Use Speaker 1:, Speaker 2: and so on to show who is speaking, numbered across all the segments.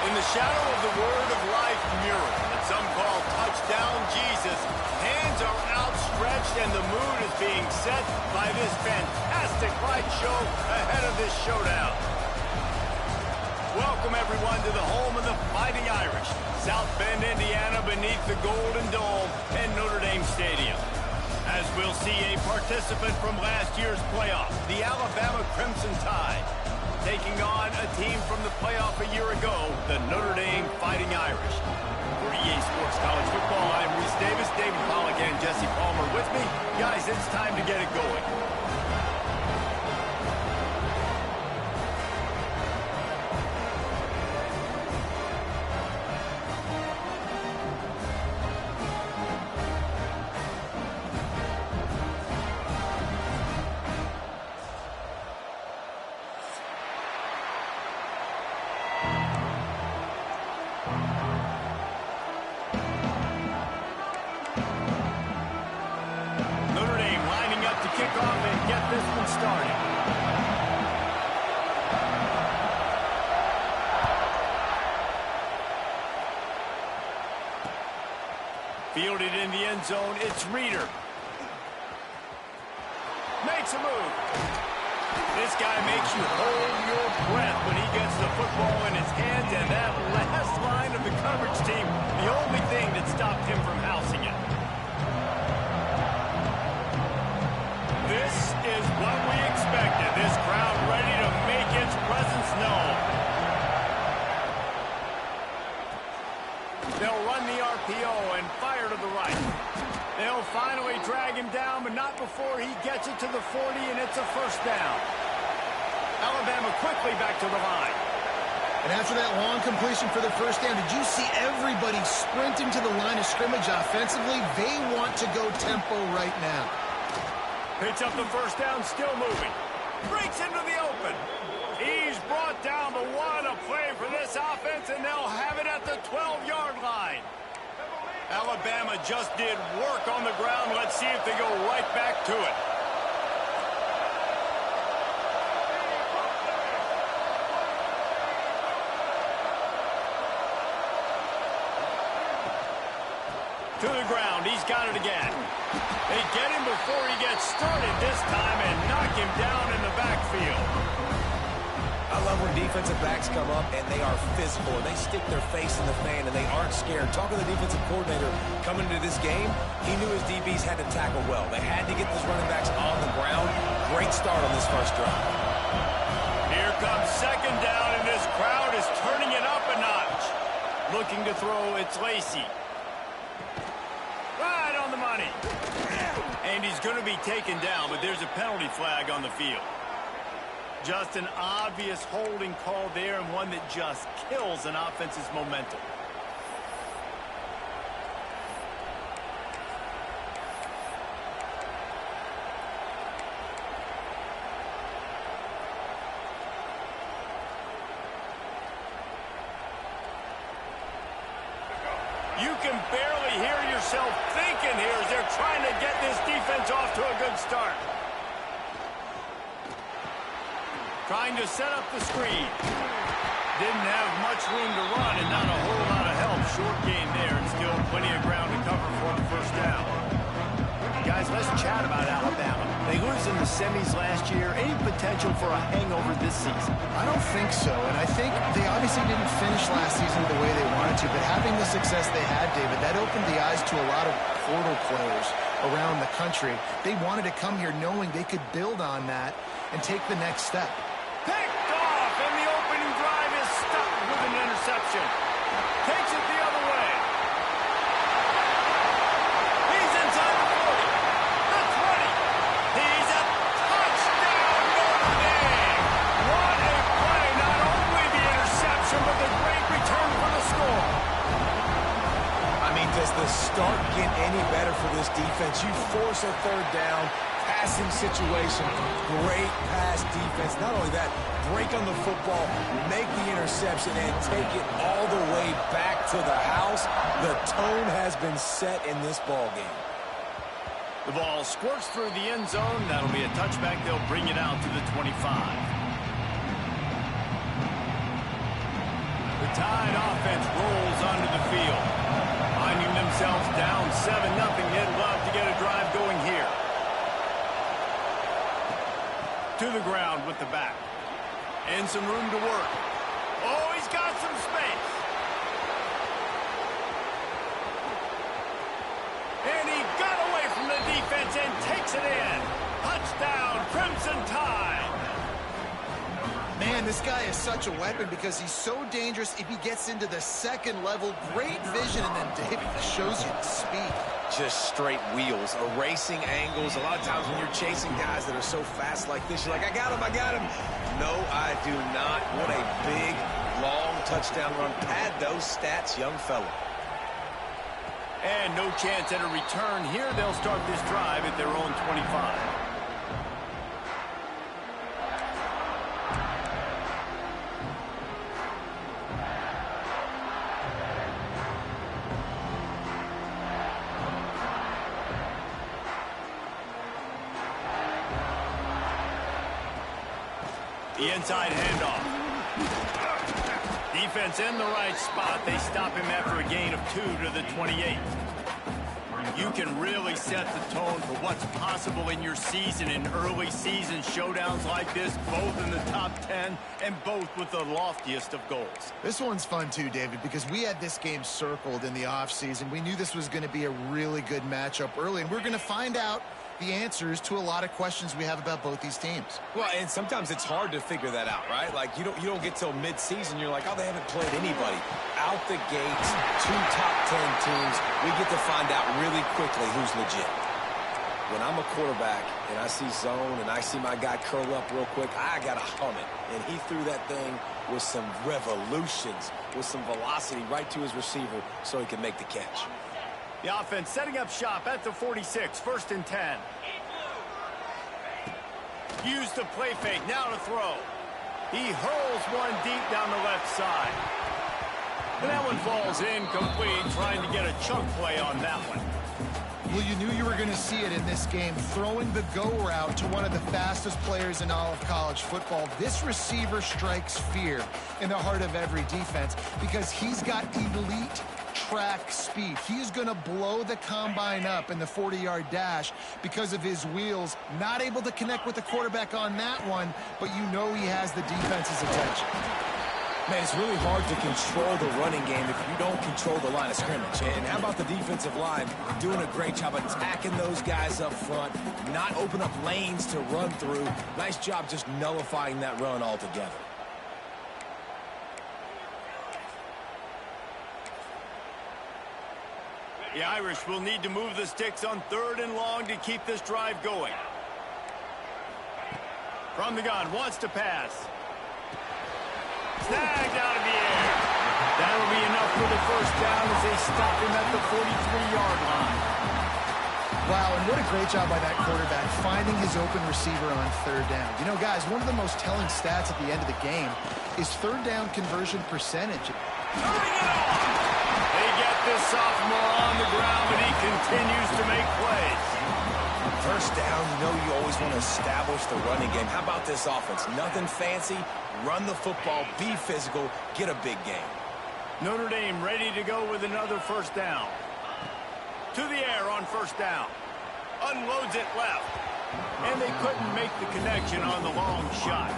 Speaker 1: In the shadow of the Word of Life mural that some call Touchdown Jesus, hands are outstretched and the mood is being set by this fantastic light show ahead of this showdown. Welcome, everyone, to the home of the Fighting Irish, South Bend, Indiana, beneath the Golden Dome and Notre Dame Stadium. As we'll see a participant from last year's playoff, the Alabama Crimson Tide, taking on a team from the playoff a year ago, the Notre Dame Fighting Irish. For EA Sports College Football, I'm Reese Davis, David Pollack, and Jesse Palmer with me. Guys, it's time to get it going. Fielded in the end zone, it's Reader. Makes a move. This guy makes you hold your breath when he gets the football in his hands, and that last line of the coverage team, the only thing that stopped him from housing it. This is what we expected. This crowd ready to make its presence known. They'll run the RPO and fire to the right. They'll finally drag him down, but not before he gets it to the 40, and it's a first down. Alabama quickly back to the line.
Speaker 2: And after that long completion for the first down, did you see everybody sprinting to the line of scrimmage offensively? They want to go tempo right now.
Speaker 1: Picks up the first down, still moving. Breaks into the open. He's brought down, but what a play for this offense, and they'll have it at the 12-yard line. Alabama just did work on the ground. Let's see if they go right back to it. To the ground, he's got it again. They get him before he gets started this time and knock him down in the backfield.
Speaker 3: I love when defensive backs come up and they are physical. They stick their face in the fan and they aren't scared. Talking to the defensive coordinator coming into this game, he knew his DBs had to tackle well. They had to get those running backs on the ground. Great start on this first drive.
Speaker 1: Here comes second down, and this crowd is turning it up a notch. Looking to throw, it's Lacey. Right on the money. And he's going to be taken down, but there's a penalty flag on the field. Just an obvious holding call there, and one that just kills an offense's momentum. You can barely hear yourself thinking here as they're trying to get this defense off to a good start. Trying to set up the screen. Didn't have much room to run and not a whole lot of help. Short gain there and still plenty of ground to cover for the first down. Guys, let's chat about Alabama. They lose in the semis last year. Any potential for a hangover this season?
Speaker 2: I don't think so, and I think they obviously didn't finish last season the way they wanted to, but having the success they had, David, that opened the eyes to a lot of portal players around the country. They wanted to come here knowing they could build on that and take the next step.
Speaker 1: Picked off, and the opening drive is stopped with an interception. Takes it the other way. He's inside the 40. The 20. He's a touchdown, Notre Dame. What a play. Not only the interception, but the great return for the score.
Speaker 3: I mean, does the start get any better for this defense? You force a third down. Passing situation, great pass defense. Not only that, break on the football, make the interception, and take it all the way back to the house. The tone has been set in this ball game.
Speaker 1: The ball squirts through the end zone. That'll be a touchback. They'll bring it out to the 25. The Tide offense rolls onto the field. Finding themselves down 7-0, they'd love to get a drive going here. To the ground with the back. And some room to work. Oh, he's got some space. And he got away from the defense and takes it in. Touchdown, Crimson Tide.
Speaker 2: Man, this guy is such a weapon because he's so dangerous if he gets into the second level. Great vision, and then David shows you the speed.
Speaker 3: Just straight wheels, erasing angles. A lot of times when you're chasing guys that are so fast like this, you're like, I got him, I got him. No, I do not. What a big, long touchdown run. Pad those stats, young fella.
Speaker 1: And no chance at a return here. They'll start this drive at their own 25. The inside handoff. Defense in the right spot. They stop him after a gain of 2 to the 28. You can really set the tone for what's possible in your season in early season showdowns like this, both in the top 10 and both with the loftiest of goals.
Speaker 2: This one's fun too, David, because we had this game circled in the offseason. We knew this was going to be a really good matchup early, and we're going to find out the answers to a lot of questions we have about both these teams.
Speaker 3: Well, and sometimes it's hard to figure that out, right? Like, you don't get till mid-season, you're like, oh, they haven't played anybody. Out the gates, 2 top 10 teams, we get to find out really quickly who's legit. When I'm a quarterback and I see zone and I see my guy curl up real quick, I got to hum it. And he threw that thing with some revolutions, with some velocity right to his receiver so he could make the catch.
Speaker 1: The offense setting up shop at the 46, 1st and 10. Use the play fake, now to throw. He hurls one deep down the left side. And that one falls incomplete, trying to get a chunk play on that one.
Speaker 2: Well, you knew you were going to see it in this game, throwing the go route to one of the fastest players in all of college football. This receiver strikes fear in the heart of every defense because he's got elite track speed. He's going to blow the combine up in the 40-yard dash because of his wheels. Not able to connect with the quarterback on that one, but you know he has the defense's attention.
Speaker 3: Man, it's really hard to control the running game if you don't control the line of scrimmage. And how about the defensive line doing a great job attacking those guys up front, not open up lanes to run through. Nice job just nullifying that run altogether.
Speaker 1: The Irish will need to move the sticks on 3rd and long to keep this drive going. From the gun, wants to pass. Snagged out of the air. That'll be enough for the 1st down as they stop him at the 43-yard line.
Speaker 2: Wow, and what a great job by that quarterback finding his open receiver on 3rd down. You know, guys, one of the most telling stats at the end of the game is 3rd down conversion percentage.
Speaker 1: Turning it on. They get this sophomore on the ground, but he continues to make plays.
Speaker 3: 1st down, you know you always want to establish the running game. How about this offense? Nothing fancy. Run the football, be physical, get a big game.
Speaker 1: Notre Dame ready to go with another 1st down. To the air on 1st down. Unloads it left. And they couldn't make the connection on the long shot.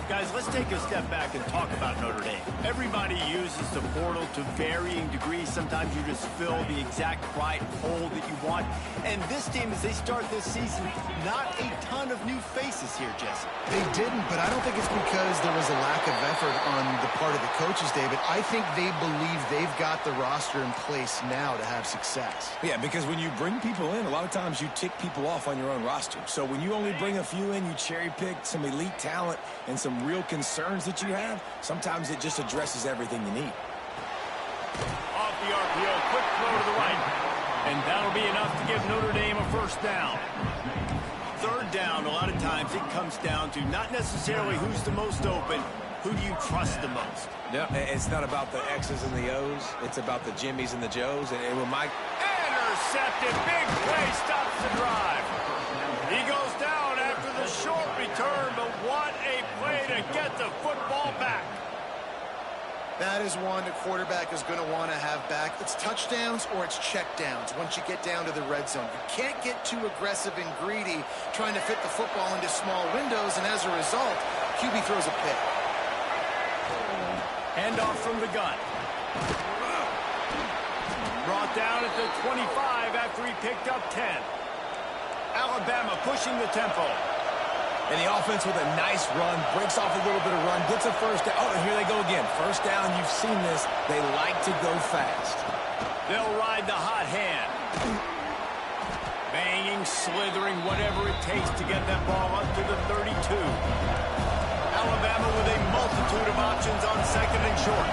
Speaker 1: Guys, let's take a step back and talk about Notre Dame. Everybody uses the portal to varying degrees. Sometimes you just fill the exact right hole that you want. And this team, as they start this season, not a ton of new faces here, Jesse.
Speaker 2: They didn't, but I don't think it's because there was a lack of effort on the part of the coaches, David. I think they believe they've got the roster in place now to have success.
Speaker 3: Yeah, because when you bring people in, a lot of times you tick people off on your own roster. So when you only bring a few in, you cherry pick some elite talent and some real concerns that you have, sometimes it just addresses everything you need.
Speaker 1: Off the RPO, quick throw to the right. And that'll be enough to give Notre Dame a 1st down. 3rd down, a lot of times it comes down to not necessarily who's the most open, who do you trust the most?
Speaker 3: Yeah, it's not about the X's and the O's. It's about the Jimmys and the Joes. And when Mike...
Speaker 1: Intercepted, big play, stops the drive. He goes down after the short return, but what a play to get the football back.
Speaker 2: That is one the quarterback is going to want to have back. It's touchdowns or it's checkdowns once you get down to the red zone. You can't get too aggressive and greedy trying to fit the football into small windows, and as a result, QB throws a pick.
Speaker 1: Handoff from the gun. Brought down at the 25 after he picked up 10. Alabama pushing the tempo.
Speaker 3: And the offense with a nice run, breaks off a little bit of run, gets a first down. Oh, and here they go again. First down, you've seen this. They like to go fast.
Speaker 1: They'll ride the hot hand. Banging, slithering, whatever it takes to get that ball up to the 32. Alabama with a multitude of options on second and short.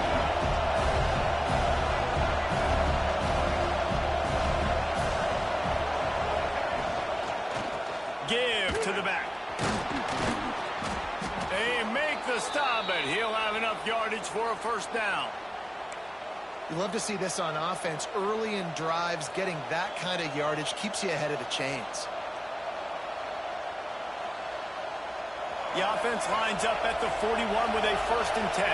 Speaker 1: Give to the back. They make the stop, but he'll have enough yardage for a first down.
Speaker 2: You love to see this on offense. Early in drives, getting that kind of yardage keeps you ahead of the chains.
Speaker 1: The offense lines up at the 41 with a first and 10.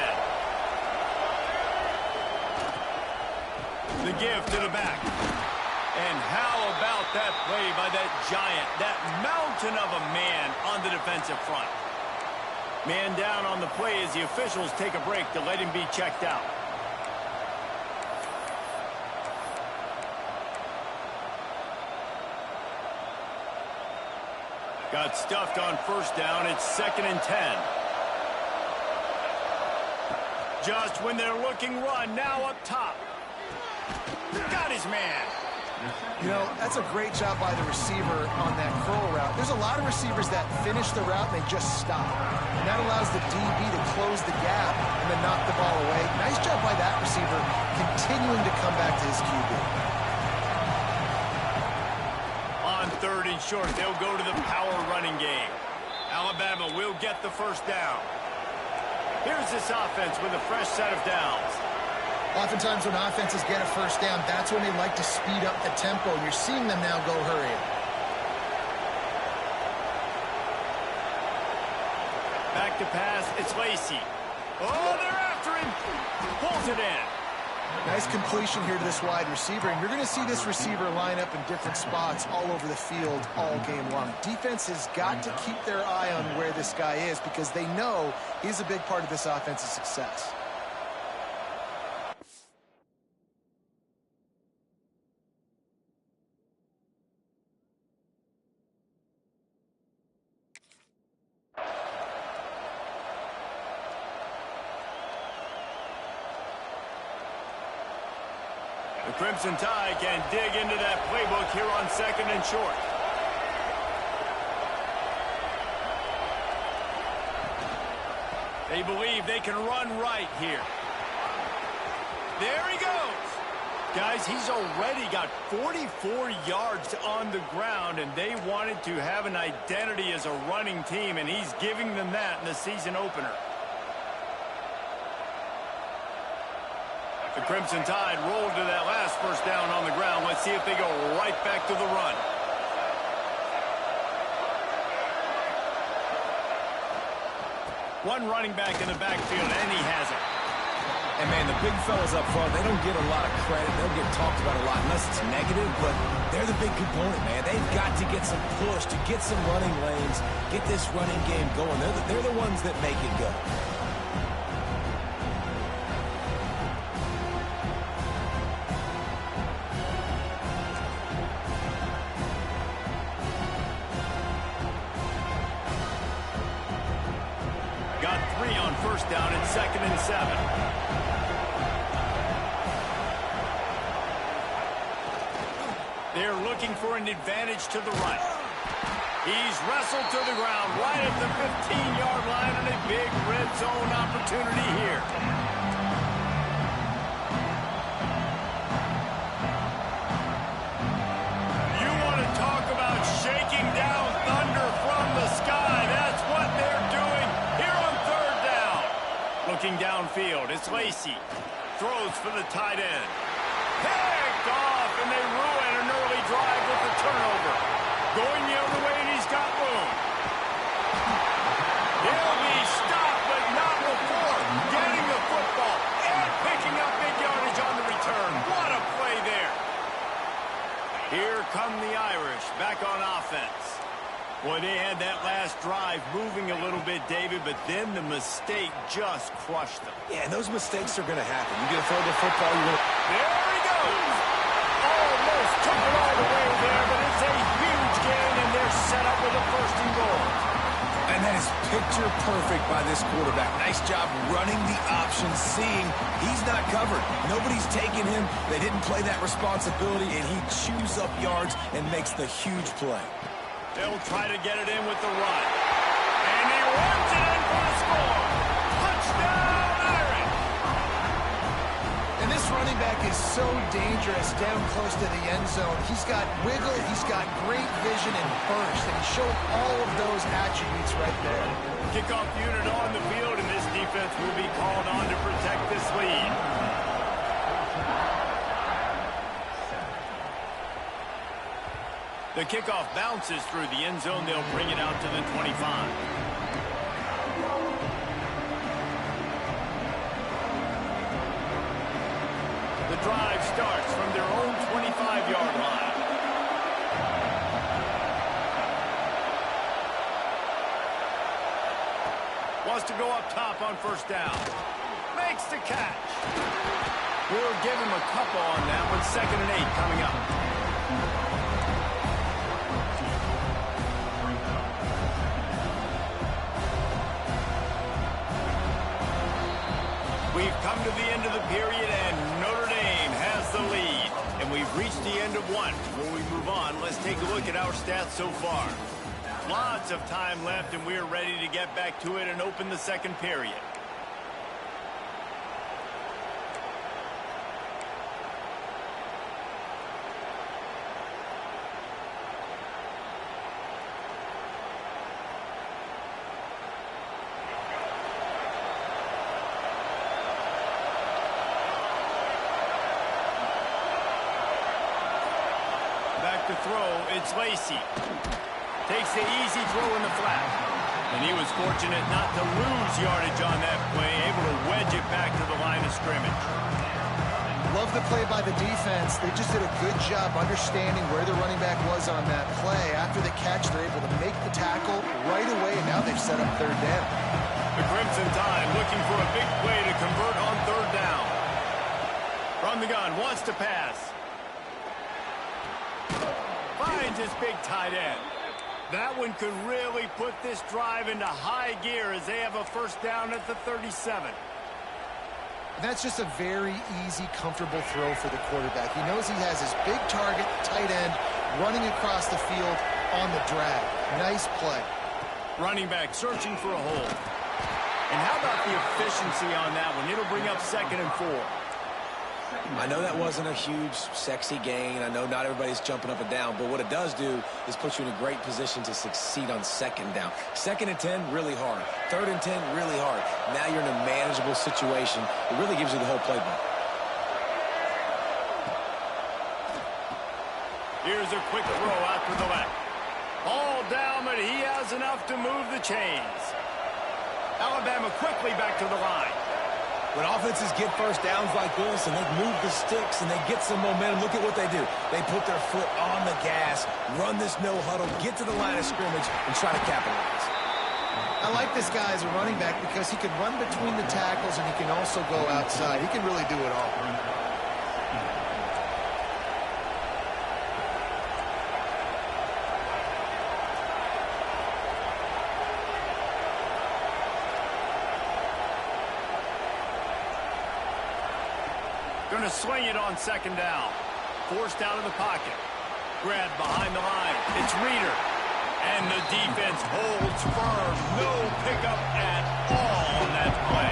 Speaker 1: The give to the back. And how about that play by that giant, that mountain of a man on the defensive front? Man down on the play as the officials take a break to let him be checked out. Got stuffed on first down. It's second and 10. Just when they're looking run, now up top. Got his man.
Speaker 2: You know, that's a great job by the receiver on that curl route. There's a lot of receivers that finish the route and they just stop. And that allows the DB to close the gap and then knock the ball away. Nice job by that receiver continuing to come back to his QB.
Speaker 1: On third and short, they'll go to the power running game. Alabama will get the first down. Here's this offense with a fresh set of downs.
Speaker 2: Oftentimes when offenses get a first down, that's when they like to speed up the tempo. And you're seeing them now go hurry.
Speaker 1: Back to pass, it's Lacey. Oh, they're after him. Pulls it in.
Speaker 2: Nice completion here to this wide receiver. And you're going to see this receiver line up in different spots all over the field all game long. Defense has got to keep their eye on where this guy is because they know he's a big part of this offense's success.
Speaker 1: The Crimson Tide can dig into that playbook here on second and short. They believe they can run right here. There he goes. Guys, he's already got 44 yards on the ground, and they wanted to have an identity as a running team, and he's giving them that in the season opener. The Crimson Tide rolled to that last first down on the ground. Let's see if they go right back to the run. One running back in the backfield, and he has it.
Speaker 3: And, man, the big fellas up front, they don't get a lot of credit. They'll get talked about a lot unless it's negative, but they're the big component, man. They've got to get some push, to get some running lanes, get this running game going. They're the ones that make it go.
Speaker 1: Got 3 on first down at second and 7. They're looking for an advantage to the right. He's wrestled to the ground right at the 15-yard line and a big red zone opportunity here. You want to talk about shaking down thunder from the sky. That's what they're doing here on third down. Looking downfield, it's Lacey. Throws for the tight end. Picked off, and they ruin an early drive with the turnover. Going the other way, and he's got room. He'll be stopped, but not before getting the football and David, but then the mistake just crushed them.
Speaker 3: Yeah, and those mistakes are going to happen. You're going to throw the football.
Speaker 1: There he goes. Almost took it all the way there, but it's a huge gain, and they're set up with a first and goal.
Speaker 3: And that is picture perfect by this quarterback. Nice job running the option, seeing he's not covered. Nobody's taking him. They didn't play that responsibility, and he chews up yards and makes the huge play.
Speaker 1: They'll try to get it in with the run. And he runs it in for the score. Touchdown, Irish!
Speaker 2: And this running back is so dangerous down close to the end zone. He's got wiggle, he's got great vision and burst, and he showed all of those attributes right there.
Speaker 1: Kickoff unit on the field, and this defense will be called on to protect this lead. The kickoff bounces through the end zone. They'll bring it out to the 25. The drive starts from their own 25-yard line. Wants to go up top on first down. Makes the catch. We'll give him a couple on that one. 2nd and 8 coming up. We've come to the end of the period, and Notre Dame has the lead. And we've reached the end of one. Before we move on, let's take a look at our stats so far. Lots of time left, and we're ready to get back to it and open the second period. To throw, it's Lacey. Takes the easy throw in the flat. And he was fortunate not to lose yardage on that play, able to wedge it back to the line of scrimmage.
Speaker 2: Love the play by the defense. They just did a good job understanding where the running back was on that play. After the catch, they're able to make the tackle right away, and now they've set up third down.
Speaker 1: The Crimson Tide looking for a big play to convert on third down. From the gun, wants to pass. Finds his big tight end. That one could really put this drive into high gear as they have a first down at the 37.
Speaker 2: That's just a very easy, comfortable throw for the quarterback. He knows he has his big target, tight end, running across the field on the drag. Nice play.
Speaker 1: Running back searching for a hole. And how about the efficiency on that one? It'll bring up 2nd and 4.
Speaker 3: I know that wasn't a huge, sexy gain. I know not everybody's jumping up and down, but what it does do is put you in a great position to succeed on 2nd down. 2nd and 10, really hard. 3rd and 10, really hard. Now you're in a manageable situation. It really gives you the whole playbook.
Speaker 1: Here's a quick throw out to the left. All down, but he has enough to move the chains. Alabama quickly back to the line.
Speaker 3: When offenses get first downs like this and they move the sticks and they get some momentum, look at what they do. They put their foot on the gas, run this no huddle, get to the line of scrimmage, and try to capitalize.
Speaker 2: I like this guy as a running back because he can run between the tackles and he can also go outside. He can really do it all.
Speaker 1: Going to swing it on 2nd down. Forced out of the pocket. Grabbed behind the line. It's Reeder. And the defense holds firm. No pickup at all on that play.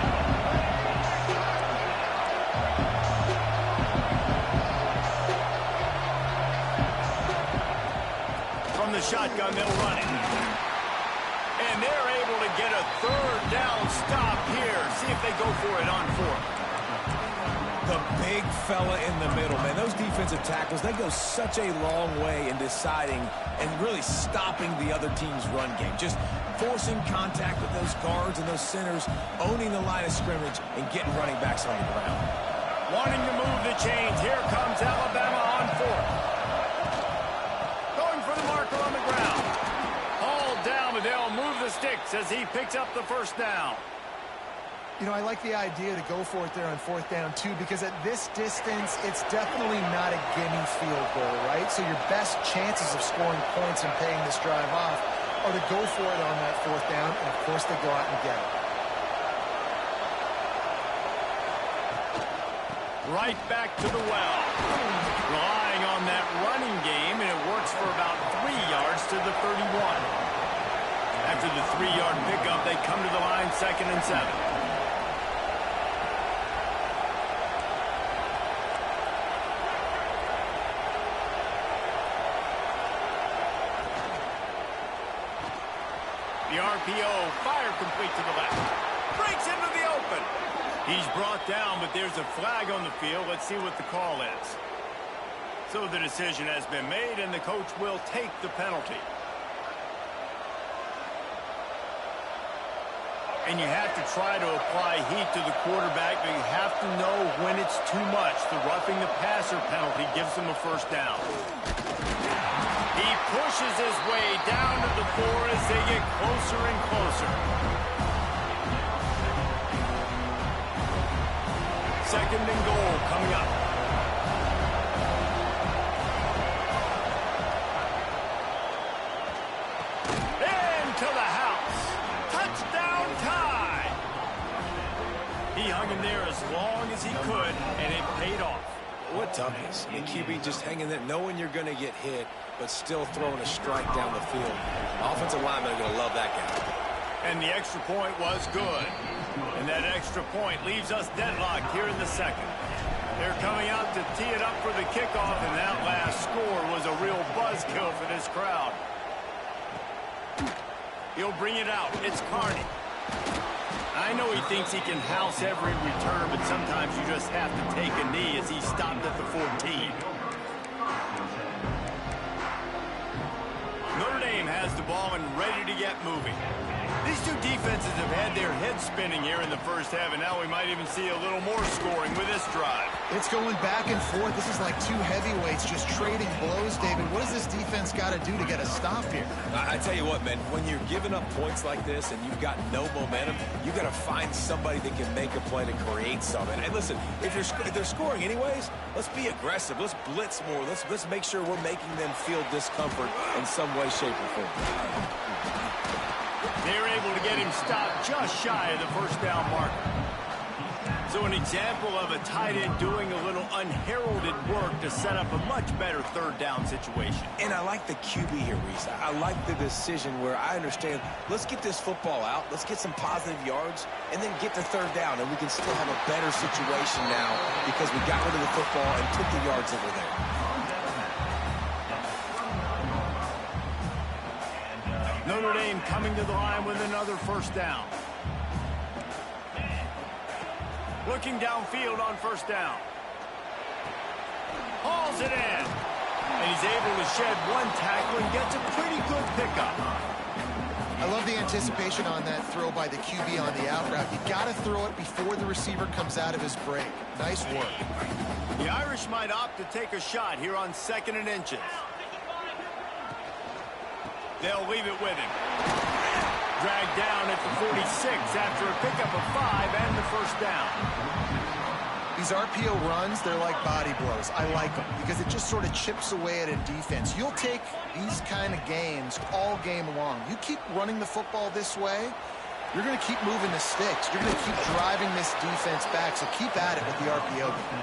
Speaker 1: From the shotgun, they'll run it. And they're able to get a 3rd down stop here. See if they go for it on 4th.
Speaker 3: The big fella in the middle, man. Those defensive tackles, they go such a long way in deciding and really stopping the other team's run game. Just forcing contact with those guards and those centers, owning the line of scrimmage, and getting running backs on the ground.
Speaker 1: Wanting to move the chains. Here comes Alabama on 4th. Going for the marker on the ground. All down, but they'll move the sticks picks as he picks up the first down.
Speaker 2: You know, I like the idea to go for it there on 4th down, too, because at this distance, it's definitely not a gimme field goal, right? So your best chances of scoring points and paying this drive off are to go for it on that 4th down, and, of course, they go out and get it.
Speaker 1: Right back to the well. Relying on that running game, and it works for about 3 yards to the 31. After the 3-yard pickup, they come to the line 2nd and 7. The RPO, fire complete to the left. Breaks into the open. He's brought down, but there's a flag on the field. Let's see what the call is. So the decision has been made, and the coach will take the penalty. And you have to try to apply heat to the quarterback, but you have to know when it's too much. The roughing the passer penalty gives him a first down. He pushes his way down to the 4 as they get closer and closer. 2nd and goal coming up. Into the house. Touchdown tie. He hung in there as long as he could, and it paid off.
Speaker 3: What toughness. I mean, QB just hanging there, knowing you're going to get hit, but still throwing a strike down the field. Offensive linemen are going to love that guy.
Speaker 1: And the extra point was good. And that extra point leaves us deadlocked here in the 2nd. They're coming out to tee it up for the kickoff, and that last score was a real buzzkill for this crowd. He'll bring it out. It's Carney. I know he thinks he can house every return, but sometimes you just have to take a knee as he stopped at the 14. Notre Dame has the ball and ready to get moving. These two defenses have had their heads spinning here in the first half, and now we might even see a little more scoring with this drive.
Speaker 2: It's going back and forth. This is like two heavyweights just trading blows, David. What does this defense got to do to get a stop here?
Speaker 3: I tell you what, man, when you're giving up points like this and you've got no momentum, you got to find somebody that can make a play to create something. And listen, if they're scoring anyways, let's be aggressive. Let's blitz more. Let's make sure we're making them feel discomfort in some way, shape, or form.
Speaker 1: They're able to get him stopped just shy of the first down marker. So an example of a tight end doing a little unheralded work to set up a much better 3rd down situation.
Speaker 3: And I like the QB here, Reese. I like the decision where I understand, let's get this football out, let's get some positive yards, and then get to 3rd down, and we can still have a better situation now because we got rid of the football and took the yards over there.
Speaker 1: Notre Dame coming to the line with another first down. Looking downfield on first down. Hauls it in. And he's able to shed one tackle and gets a pretty good pickup.
Speaker 2: I love the anticipation on that throw by the QB on the out route. You got to throw it before the receiver comes out of his break. Nice work.
Speaker 1: The Irish might opt to take a shot here on 2nd and inches. They'll leave it with him. Dragged down at the 46 after a pickup of 5 and the first down.
Speaker 2: These RPO runs, they're like body blows. I like them because it just sort of chips away at a defense. You'll take these kind of games all game long. You keep running the football this way, you're going to keep moving the sticks. You're going to keep driving this defense back, so keep at it with the RPO game.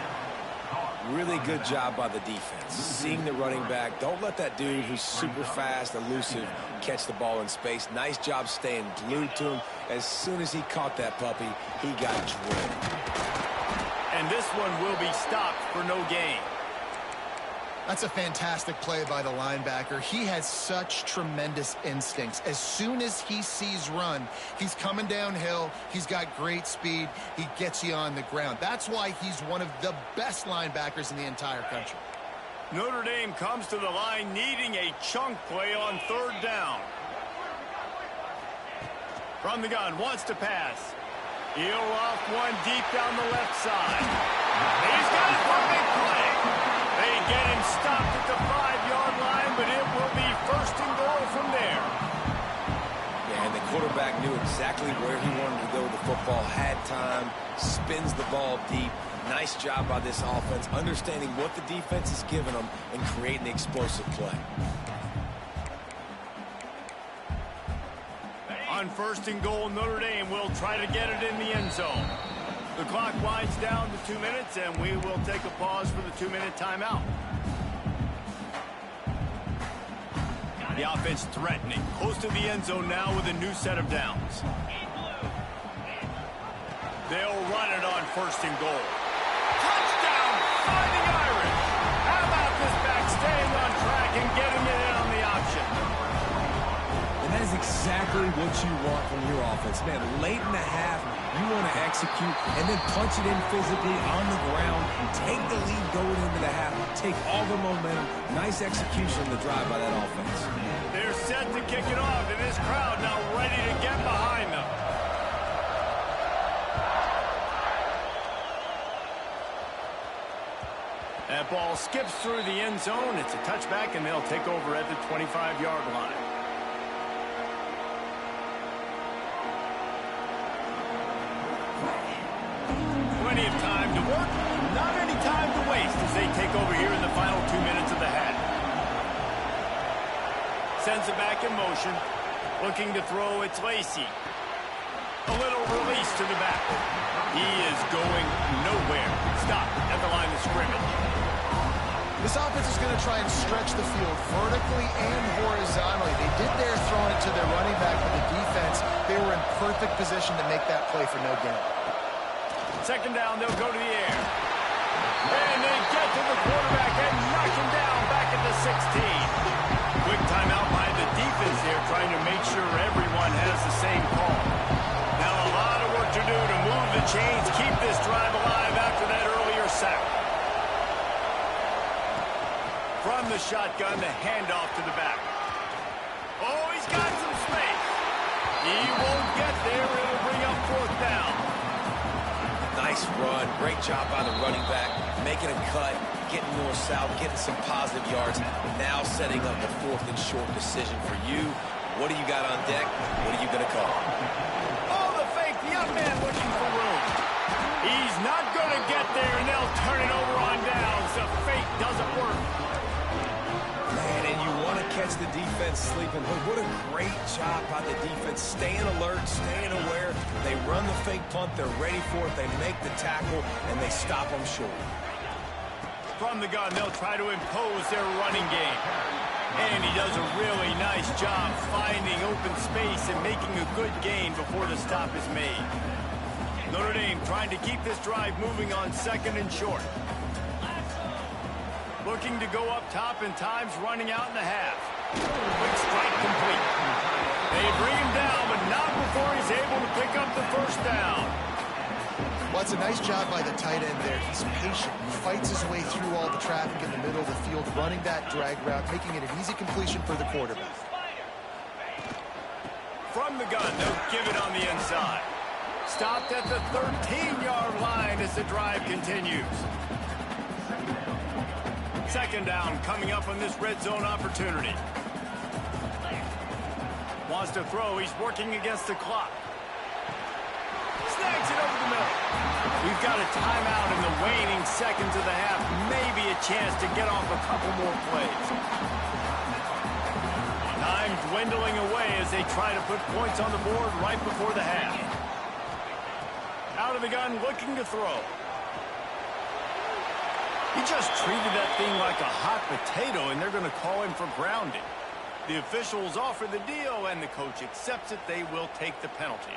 Speaker 3: Really good job by the defense. Seeing the running back. Don't let that dude who's super fast, elusive, catch the ball in space. Nice job staying glued to him. As soon as he caught that puppy, he got drilled.
Speaker 1: And this one will be stopped for no gain.
Speaker 2: That's a fantastic play by the linebacker. He has such tremendous instincts. As soon as he sees run, he's coming downhill. He's got great speed. He gets you on the ground. That's why he's one of the best linebackers in the entire country.
Speaker 1: Notre Dame comes to the line needing a chunk play on 3rd down. From the gun, wants to pass. He'll off one deep down the left side. He's got it for a big play. They get him stopped at the 5-yard line, but it will be 1st and goal from there.
Speaker 3: Yeah, and the quarterback spins the ball deep. Nice job by this offense, understanding what the defense is giving them and creating the explosive play.
Speaker 1: On 1st and goal, Notre Dame will try to get it in the end zone. The clock winds down to 2 minutes, and we will take a pause for the 2-minute timeout. The offense threatening, close to the end zone now with a new set of downs. They'll run it on 1st and goal. Touchdown, Fighting Irish. How about this back staying on track and getting it in on the option?
Speaker 3: And that is exactly what you want from your offense. Man, late in the half, you want to execute and then punch it in physically on the ground and take the lead going into the half, take all the momentum. Nice execution of the drive by that offense.
Speaker 1: They're set to kick it off, and this crowd now ready to get behind them. That ball skips through the end zone. It's a touchback, and they'll take over at the 25-yard line. Plenty of time to work, not any time to waste as they take over here in the final 2 minutes of the half. Sends it back in motion. Looking to throw, it's Lacey. A little release to the back. He is going nowhere. Stop at the line of scrimmage.
Speaker 2: This offense is going to try and stretch the field vertically and horizontally. They did their throwing it to their running back with the defense. They were in perfect position to make that play for no gain.
Speaker 1: 2nd down, they'll go to the air. And they get to the quarterback and knock him down back at the 16. Quick timeout by the defense here, trying to make sure everyone has the same call. Now a lot of work to do to move the chains, keep this drive alive after that earlier sack. From the shotgun, the handoff to the back. Oh, he's got some space. He won't get there. It'll bring up 4th down.
Speaker 3: Nice run. Great job by the running back. Making a cut, getting north-south, getting some positive yards. Now setting up a 4th and short decision for you. What do you got on deck? What are you going to call?
Speaker 1: Oh, the fake. The young man looking for room. He's not going to get there, and they'll turn it over on downs. The fake doesn't work.
Speaker 3: Man, and you want to catch the defense sleeping. But what a great job by the defense. Staying alert, staying aware. They run the fake punt. They're ready for it. They make the tackle, and they stop them short.
Speaker 1: From the gun, they'll try to impose their running game. And he does a really nice job finding open space and making a good gain before the stop is made. Notre Dame trying to keep this drive moving on 2nd and short. Looking to go up top, and time's running out in the half. Quick strike complete. They bring him down, but not before he's able to pick up the 1st down.
Speaker 2: Well, it's a nice job by the tight end there. He's patient. He fights his way through all the traffic in the middle of the field, running that drag route, making it an easy completion for the quarterback.
Speaker 1: From the gun, they'll give it on the inside. Stopped at the 13-yard line as the drive continues. 2nd down coming up on this red zone opportunity. Wants to throw. He's working against the clock. Snags it over the middle. We've got a timeout in the waning seconds of the half. Maybe a chance to get off a couple more plays. Time dwindling away as they try to put points on the board right before the half. Out of the gun, looking to throw. He just treated that thing like a hot potato, and they're going to call him for grounding. The officials offer the deal, and the coach accepts it. They will take the penalty.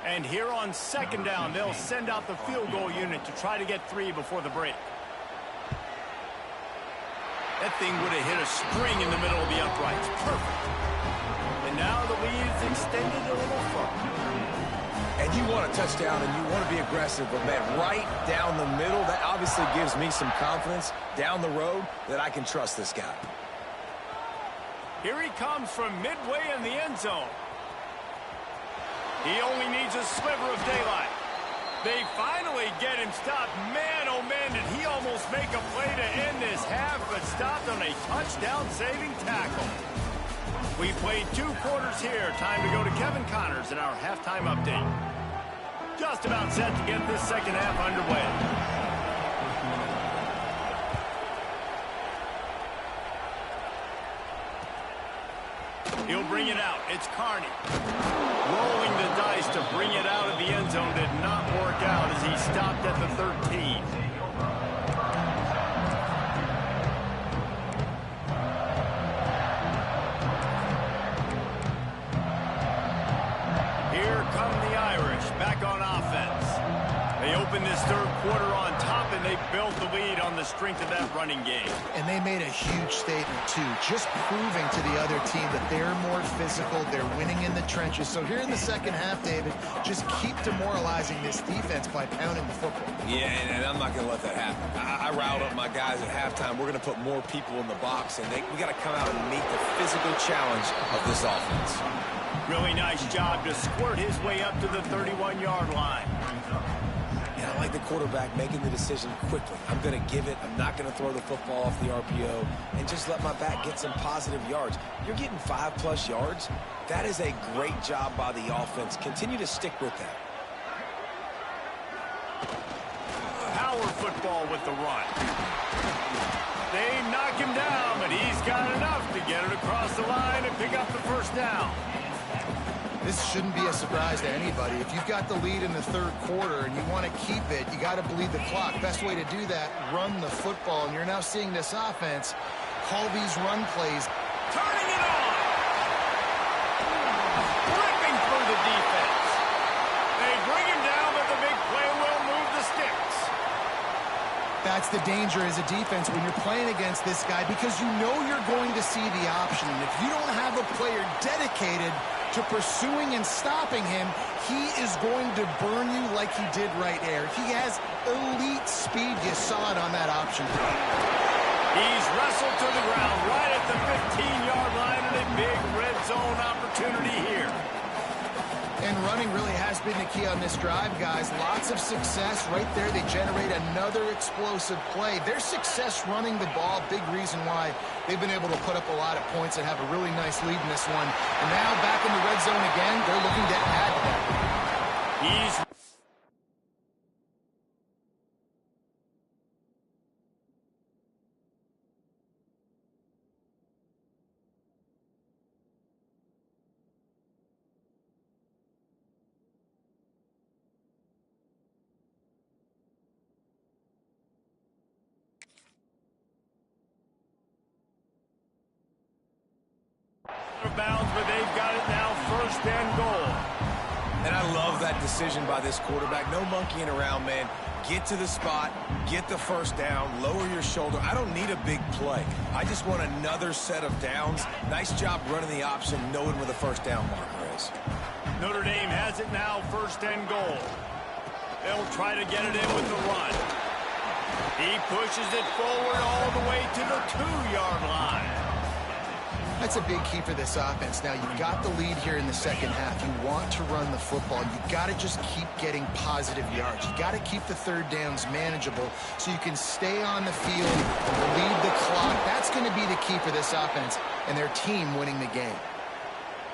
Speaker 1: And here on 2nd down, they'll send out the field goal unit to try to get 3 before the break. That thing would have hit a string in the middle of the uprights. Perfect. And now the lead is extended a little further.
Speaker 3: And you want a touchdown, and you want to be aggressive, but, man, right down the middle, that obviously gives me some confidence down the road that I can trust this guy.
Speaker 1: Here he comes from midway in the end zone. He only needs a sliver of daylight. They finally get him stopped. Man, oh, man, did he almost make a play to end this half, but stopped on a touchdown-saving tackle. We played 2 quarters here. Time to go to Kevin Connors in our halftime update. Just about set to get this second half underway. He'll bring it out. It's Carney. Rolling the dice to bring it out of the end zone did not work out as he stopped at the 13. Here come the Irish back on offense. They open this third quarter on top, and they built the lead on the strength of that running game.
Speaker 2: And they made a huge statement, too, just proving to the other team that they're more physical, they're winning in the trenches. So here in the second half, David, just keep demoralizing this defense by pounding the football.
Speaker 3: Yeah, and I'm not going to let that happen. I riled up my guys at halftime. We're going to put more people in the box, and we got to come out and meet the physical challenge of this offense.
Speaker 1: Really nice job to squirt his way up to the 31-yard line.
Speaker 3: I like the quarterback making the decision quickly. I'm going to give it. I'm not going to throw the football off the RPO and just let my back get some positive yards. You're getting 5+ yards. That is a great job by the offense. Continue to stick with that.
Speaker 1: Power football with the run. They knock him down, but he's got enough to get it across the line and pick up the first down.
Speaker 2: This shouldn't be a surprise to anybody. If you've got the lead in the third quarter and you want to keep it, you got to bleed the clock. Best way to do that, run the football. And you're now seeing this offense call these run plays.
Speaker 1: Turning it on. Ripping through the defense. They bring him down, but the big play will move the sticks.
Speaker 2: That's the danger as a defense when you're playing against this guy, because you know you're going to see the option. And if you don't have a player dedicated to pursuing and stopping him, he is going to burn you like he did right there. He has elite speed. You saw it on that option.
Speaker 1: He's wrestled to the ground right at the 15-yard line, and a big red zone opportunity here.
Speaker 2: And running really has been the key on this drive, guys. Lots of success right there. They generate another explosive play. Their success running the ball, big reason why they've been able to put up a lot of points and have a really nice lead in this one. And now back in the red zone again, they're looking to add to that.
Speaker 1: He's of bounds, but they've got it now, first and goal.
Speaker 3: And I love that decision by this quarterback. No monkeying around, man. Get to the spot, get the first down, lower your shoulder. I don't need a big play. I just want another set of downs. Nice job running the option, knowing where the first down marker is.
Speaker 1: Notre Dame has it now, first and goal. They'll try to get it in with the run. He pushes it forward all the way to the 2-yard line.
Speaker 2: That's a big key for this offense. Now, you've got the lead here in the second half. You want to run the football. You've got to just keep getting positive yards. You've got to keep the third downs manageable so you can stay on the field, lead the clock. That's going to be the key for this offense and their team winning the game.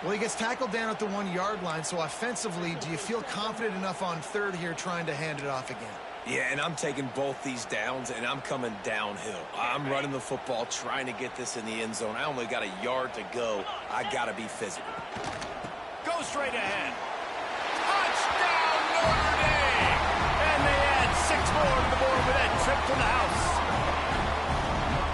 Speaker 2: Well, he gets tackled down at the 1-yard line, so offensively, do you feel confident enough on third here trying to hand it off again?
Speaker 3: Yeah, and I'm taking both these downs, and I'm coming downhill. I'm running the football, trying to get this in the end zone. I only got a yard to go. I got to be physical.
Speaker 1: Go straight ahead. Touchdown, Notre Dame! And they add 6 more to the board with that trip to the house.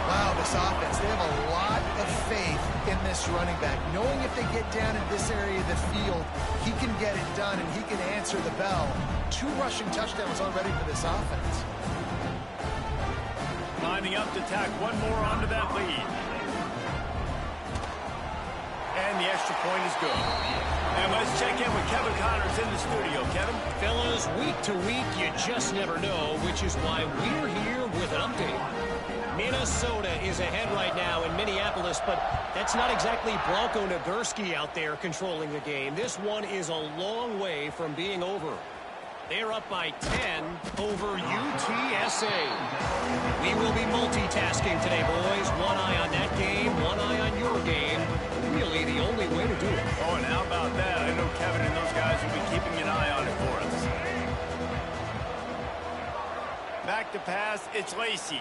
Speaker 2: Wow, this offense, they have a lot of faith in this running back, knowing if they get down in this area of the field, he can get it done and he can answer the bell. 2 rushing touchdowns already for this offense.
Speaker 1: Lining up to tack one more onto that lead. And the extra point is good. And let's check in with Kevin Connors in the studio. Kevin?
Speaker 4: Fellas, week to week, you just never know, which is why we're here with an update. Minnesota is ahead right now in Minneapolis, but that's not exactly Bronco Nagurski out there controlling the game. This one is a long way from being over. They're up by 10 over UTSA. We will be multitasking today, boys. One eye on that game, one eye on your game. Really the only way to do it.
Speaker 1: Oh, and how about that? I know Kevin and those guys will be keeping an eye on it for us. Back to pass, it's Lacey.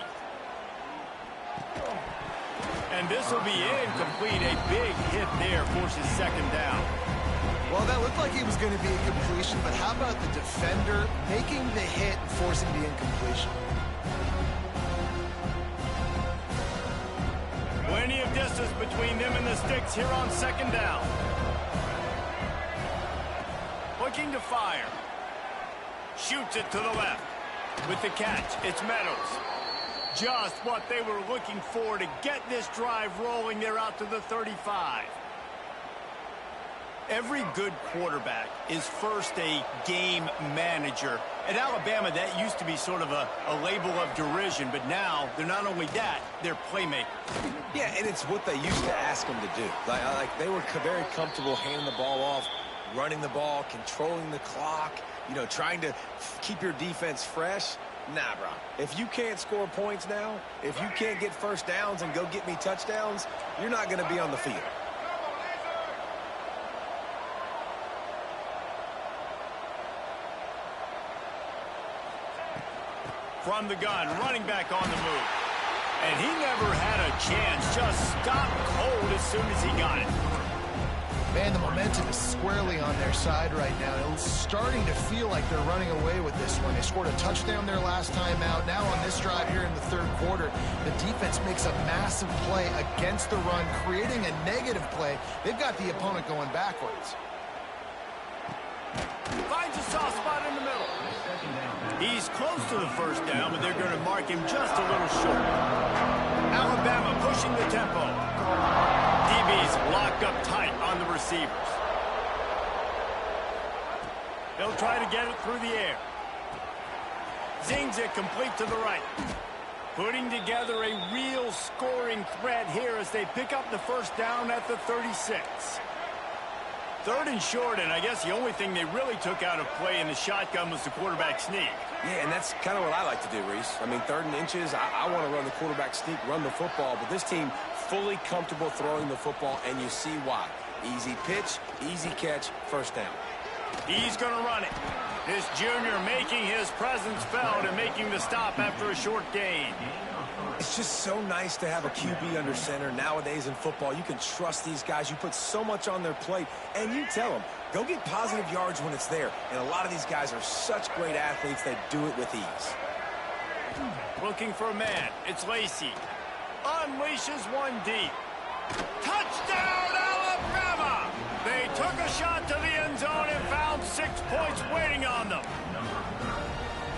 Speaker 1: And this will be incomplete. A big hit there forces second down.
Speaker 2: Well, that looked like it was going to be a completion, but how about the defender making the hit and forcing the incompletion?
Speaker 1: Plenty of distance between them and the sticks here on second down. Looking to fire. Shoots it to the left. With the catch, it's Meadows. Just what they were looking for to get this drive rolling. They're out to the 35. Every good quarterback is first a game manager. At Alabama, that used to be sort of a label of derision, but now they're not only that, they're playmakers.
Speaker 3: Yeah, and it's what they used to ask them to do. Like they were very comfortable handing the ball off, running the ball, controlling the clock, trying to keep your defense fresh. Nah, bro. If you can't score points now, if you can't get first downs and go get me touchdowns, you're not going to be on the field.
Speaker 1: From the gun, running back on the move. And he never had a chance. Just stopped cold as soon as he got it.
Speaker 2: Man, the momentum is squarely on their side right now. It's starting to feel like they're running away with this one. They scored a touchdown their last time out. Now on this drive here in the third quarter, the defense makes a massive play against the run, creating a negative play. They've got the opponent going backwards.
Speaker 1: Finds a soft spot in the middle. He's close to the first down, but they're going to mark him just a little short. Alabama pushing the tempo. DB's locked up tight on the receivers. They'll try to get it through the air. Zings it complete to the right. Putting together a real scoring threat here as they pick up the first down at the 36. Third and short, and I guess the only thing they really took out of play in the shotgun was the quarterback sneak.
Speaker 3: Yeah, and that's kind of what I like to do, Reese. I mean, third and inches, I want to run the quarterback sneak, run the football, but this team fully comfortable throwing the football, and you see why. Easy pitch, easy catch, first down.
Speaker 1: He's going to run it. This junior making his presence felt and making the stop after a short gain.
Speaker 3: It's just so nice to have a QB under center. Nowadays in football, you can trust these guys. You put so much on their plate, and you tell them, go get positive yards when it's there. And a lot of these guys are such great athletes that do it with ease.
Speaker 1: Looking for a man. It's Lacey. Unleashes one deep. Touchdown, Alabama! They took a shot to the end zone and found 6 points waiting on them.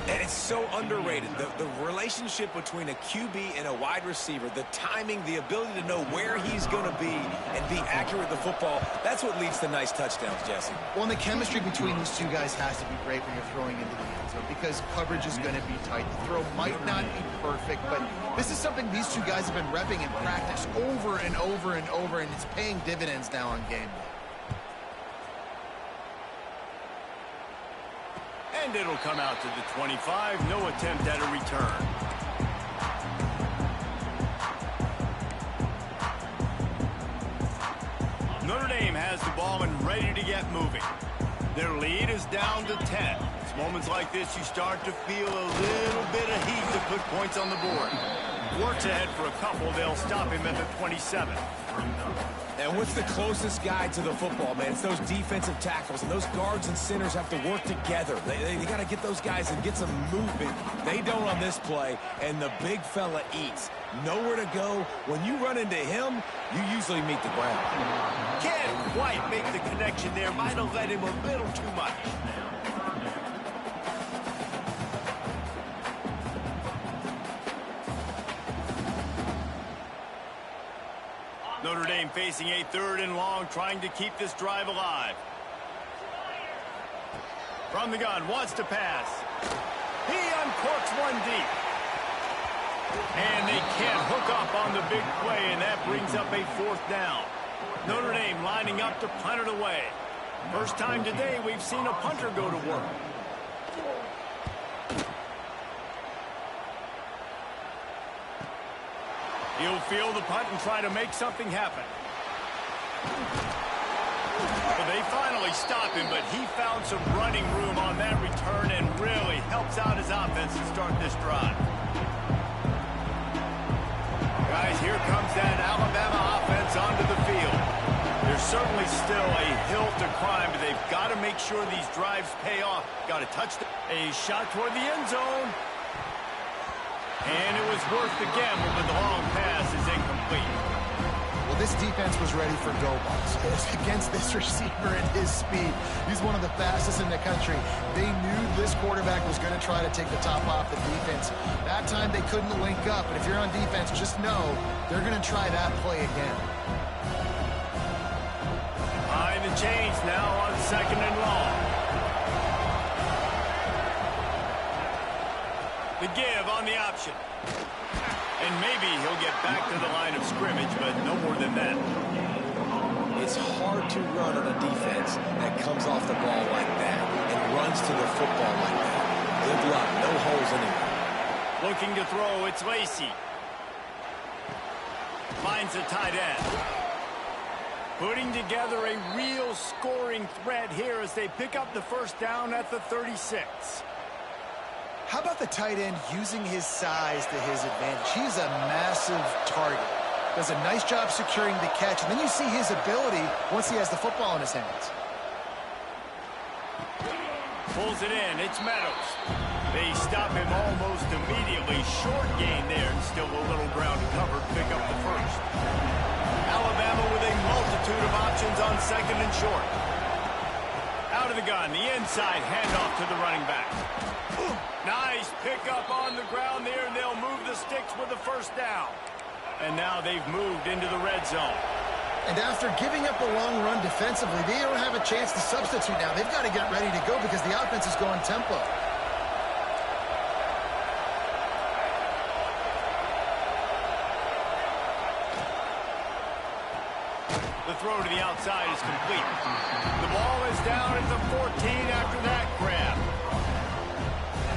Speaker 3: And it's so underrated. The relationship between a QB and a wide receiver, the timing, the ability to know where he's going to be and be accurate with the football, that's what leads to nice touchdowns, Jesse.
Speaker 2: Well, and the chemistry between these two guys has to be great when you're throwing into the end zone because coverage is going to be tight. The throw might not be perfect, but this is something these two guys have been repping in practice over and over and over, and it's paying dividends now on game day.
Speaker 1: And it'll come out to the 25. No attempt at a return. Notre Dame has the ball and ready to get moving. Their lead is down to 10. It's moments like this you start to feel a little bit of heat to put points on the board. Works ahead for a couple. They'll stop him at the 27.
Speaker 3: And what's the closest guy to the football, man? It's those defensive tackles, and those guards and centers have to work together. They got to get those guys and get some movement. They don't on this play, and the big fella eats. Nowhere to go. When you run into him, you usually meet the ground.
Speaker 1: Can't quite make the connection there. Might have led him a little too much. Notre Dame facing a third and long, trying to keep this drive alive. From the gun, wants to pass. He uncorks one deep. And they can't hook up on the big play, and that brings up a fourth down. Notre Dame lining up to punt it away. First time today we've seen a punter go to work. He'll field the punt and try to make something happen. Well, they finally stop him, but he found some running room on that return and really helps out his offense to start this drive. Guys, here comes that Alabama offense onto the field. There's certainly still a hill to climb, but they've got to make sure these drives pay off. Got to touch a shot toward the end zone. And it was worth the gamble, but the long pass is incomplete.
Speaker 2: Well, this defense was ready for go balls against this receiver and his speed. He's one of the fastest in the country. They knew this quarterback was going to try to take the top off the defense. That time they couldn't link up, and if you're on defense, just know they're going to try that play again.
Speaker 1: Behind the chains now on 2nd and long. The give on the option. And maybe he'll get back to the line of scrimmage, but no more than that.
Speaker 3: It's hard to run on a defense that comes off the ball like that and runs to the football like that. Good luck. No holes anywhere.
Speaker 1: Looking to throw, it's Lacey. Finds a tight end. Putting together a real scoring threat here as they pick up the first down at the 36.
Speaker 2: How about the tight end using his size to his advantage? He's a massive target. Does a nice job securing the catch, and then you see his ability once he has the football in his hands.
Speaker 1: Pulls it in. It's Meadows. They stop him almost immediately. Short gain there, and still a little ground to cover. Pick up the first. Alabama with a multitude of options on 2nd and short. Out of the gun, the inside handoff to the running back. Nice pickup on the ground there, and they'll move the sticks with the first down. And now they've moved into the red zone.
Speaker 2: And after giving up a long run defensively, they don't have a chance to substitute now. They've got to get ready to go because the offense is going tempo.
Speaker 1: The throw to the outside is complete. The ball is down at the 14 after that grab.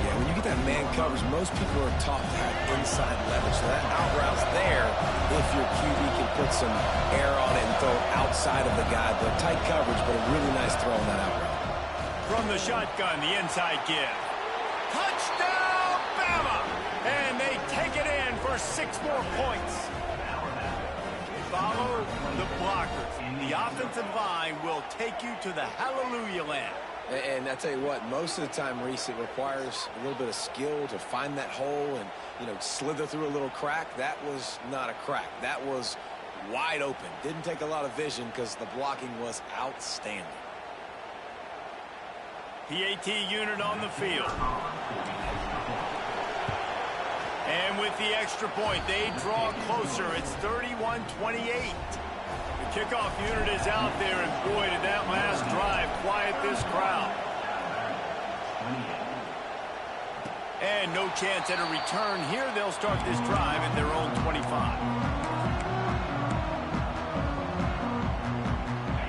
Speaker 3: Yeah, when you get that man coverage, most people are taught to have inside leverage. So that out route's there if your QB can put some air on it and throw it outside of the guy. But tight coverage, but a really nice throw on that out route.
Speaker 1: From the shotgun, the inside give. Touchdown, Bama! And they take it in for 6 more points. Follow the blockers. The offensive line will take you to the hallelujah land.
Speaker 3: And I tell you what, most of the time, Reese, it requires a little bit of skill to find that hole and, you know, slither through a little crack. That was not a crack. That was wide open. Didn't take a lot of vision because the blocking was outstanding.
Speaker 1: PAT unit on the field. And with the extra point, they draw closer. It's 31-28. The kickoff unit is out there, and boy, did that last drive quiet this crowd. And no chance at a return here. They'll start this drive at their own 25.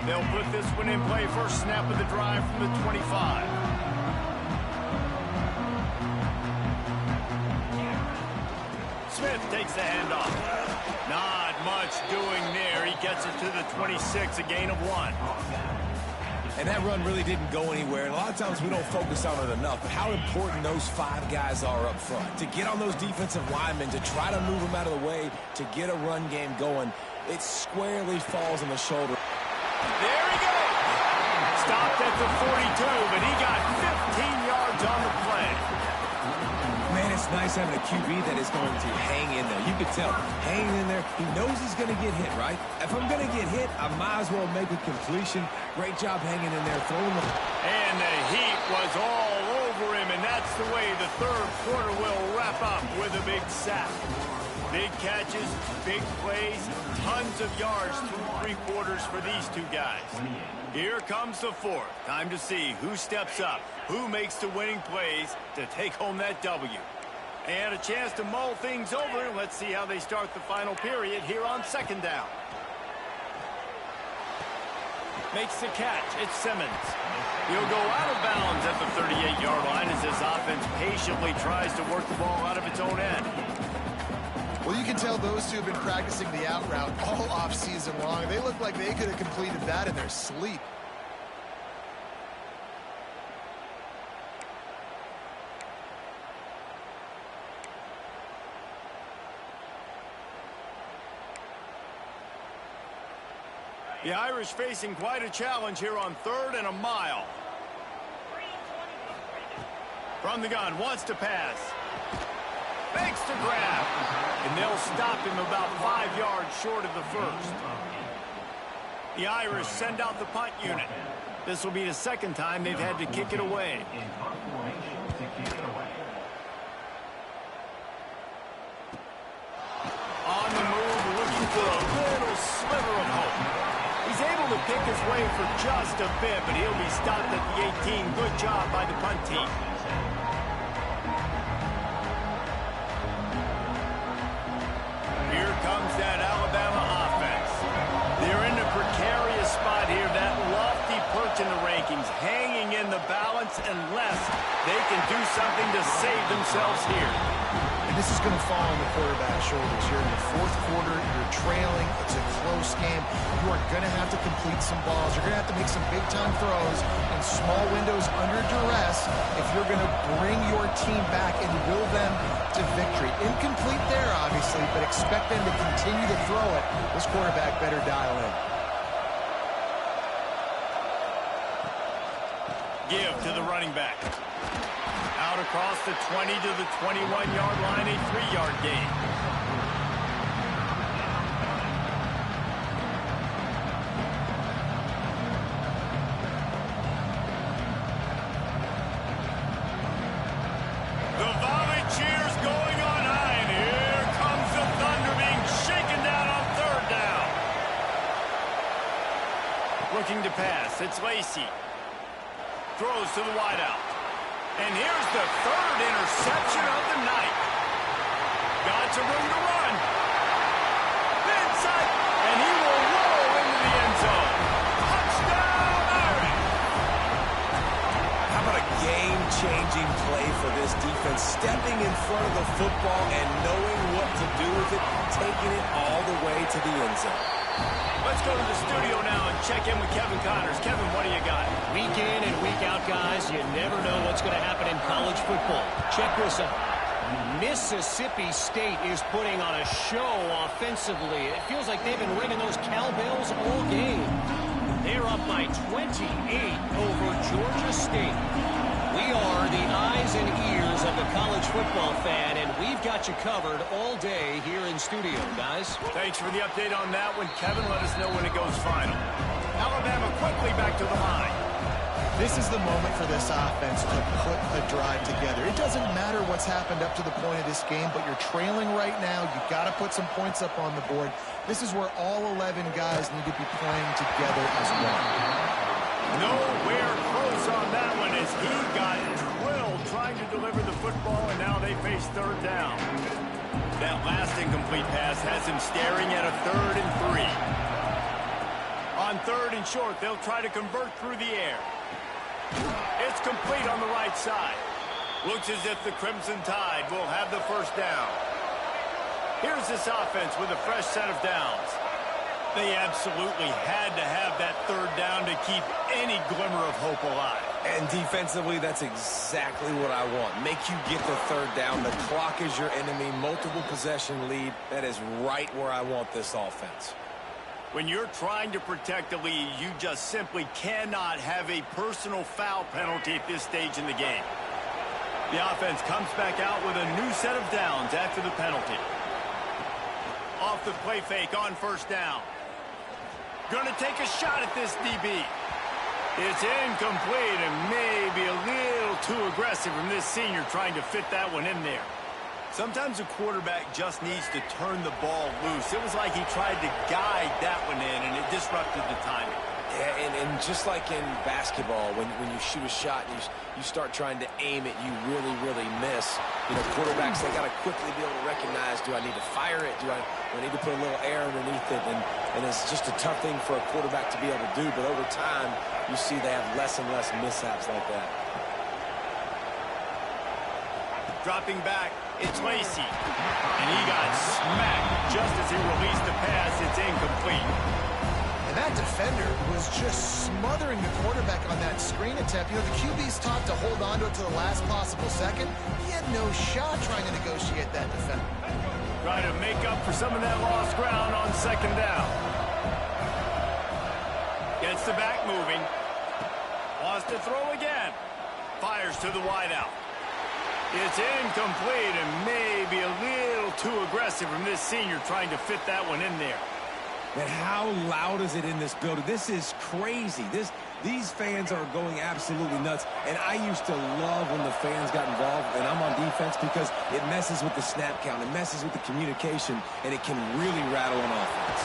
Speaker 1: They'll put this one in play. First snap of the drive from the 25. Smith takes the handoff. Not much doing there. He gets it to the 26, a gain of 1.
Speaker 3: And that run really didn't go anywhere. And a lot of times we don't focus on it enough. But how important those 5 guys are up front. To get on those defensive linemen, to try to move them out of the way, to get a run game going, it squarely falls on the shoulder.
Speaker 1: There he goes. Stopped at the 42, but he got 15 yards on the play.
Speaker 3: Man, it's nice having a QB that is going to hang in there. You could tell, hanging in there. He knows he's going to get hit, right? If I'm going to get hit, I might as well make a completion. Great job hanging in there, throwing the...
Speaker 1: And the heat was all over him, and that's the way the third quarter will wrap up with a big sack. Big catches, big plays, tons of yards through 3 quarters for these 2 guys. Here comes the fourth. Time to see who steps up, who makes the winning plays to take home that W. And a chance to mull things over. Let's see how they start the final period here on 2nd down. Makes the catch. It's Simmons. He'll go out of bounds at the 38-yard line as this offense patiently tries to work the ball out of its own end.
Speaker 2: Well, you can tell those two have been practicing the out route all off season long. They look like they could have completed that in their sleep.
Speaker 1: The Irish facing quite a challenge here on 3rd and a mile. From the gun, wants to pass. Fakes to grab. And they'll stop him about 5 yards short of the first. The Irish send out the punt unit. This will be the second time they've had to kick it away. On the move, looking for a little sliver of hope. He's able to pick his way for just a bit, but he'll be stopped at the 18. Good job by the punt team. Here comes that Alabama offense. They're in a precarious spot here, that lofty perch in the rankings, hanging in the balance unless they can do something to save themselves here.
Speaker 2: And this is going to fall on the quarterback's shoulders. You're in the 4th quarter. You're trailing. It's a close game. You are going to have to complete some balls. You're going to have to make some big-time throws in small windows under duress if you're going to bring your team back and will them to victory. Incomplete there, obviously, but expect them to continue to throw it. This quarterback better dial in.
Speaker 1: Give to the running back. Out across the 20 to the 21-yard line, a 3-yard gain. The volley cheers going on high, and here comes the thunder being shaken down on 3rd down. Looking to pass, it's Lacey. Throws to the wideout. And here's the 3rd interception of the night. Got some room to run. Inside, and he will roll into the end zone. Touchdown, Irish!
Speaker 3: How about a game-changing play for this defense? Stepping in front of the football and knowing what to do with it, taking it all the way to the end zone.
Speaker 1: Let's go to the studio now and check in with Kevin Connors. Kevin, what do you got?
Speaker 4: Week in and week out, guys, you never know what's going to happen in college football. Check this out. Mississippi State is putting on a show offensively. It feels like they've been ringing those cowbells all game. They're up by 28 over Georgia State. We are the eyes and ears of the college football fan, and we've got you covered all day here in studio, guys.
Speaker 1: Thanks for the update on that one, Kevin. Let us know when it goes final. Alabama quickly back to the line.
Speaker 2: This is the moment for this offense to put a drive together. It doesn't matter what's happened up to the point of this game, but you're trailing right now. You've got to put some points up on the board. This is where all 11 guys need to be playing together as one.
Speaker 1: Nowhere close on that one as he got drilled trying to deliver the football, and now they face 3rd down. That last incomplete pass has him staring at a 3rd and 3. On 3rd and short, they'll try to convert through the air. It's complete on the right side. Looks as if the Crimson Tide will have the 1st down. Here's this offense with a fresh set of downs. They absolutely had to have that 3rd down to keep any glimmer of hope alive.
Speaker 3: And defensively, that's exactly what I want. Make you get the 3rd down. The clock is your enemy. Multiple possession lead. That is right where I want this offense.
Speaker 1: When you're trying to protect the lead, you just simply cannot have a personal foul penalty at this stage in the game. The offense comes back out with a new set of downs after the penalty. Off the play fake on 1st down. Going to take a shot at this DB. It's incomplete and maybe a little too aggressive from this senior trying to fit that one in there. Sometimes a quarterback just needs to turn the ball loose. It was like he tried to guide that one in, and it disrupted the timing.
Speaker 3: Yeah, and just like in basketball, when you shoot a shot and you start trying to aim it, you really miss. You know, quarterbacks, they got to quickly be able to recognize, do I need to fire it? Do I need to put a little air underneath it? And it's just a tough thing for a quarterback to be able to do. But over time, you see they have less and less mishaps like that.
Speaker 1: Dropping back, it's Lacey. And he got smacked just as he released the pass. It's incomplete.
Speaker 2: And that defender was just smothering the quarterback on that screen attempt. You know, the QB's taught to hold on to it to the last possible second. He had no shot trying to negotiate that defender.
Speaker 1: Trying to make up for some of that lost ground on second down. Gets the back moving. Wants to throw again. Fires to the wideout. It's incomplete and maybe a little too aggressive from this senior trying to fit that one in there.
Speaker 3: And how loud is it in this building? This is crazy. These fans are going absolutely nuts. And I used to love when the fans got involved, and I'm on defense, because it messes with the snap count. It messes with the communication, and it can really rattle an offense.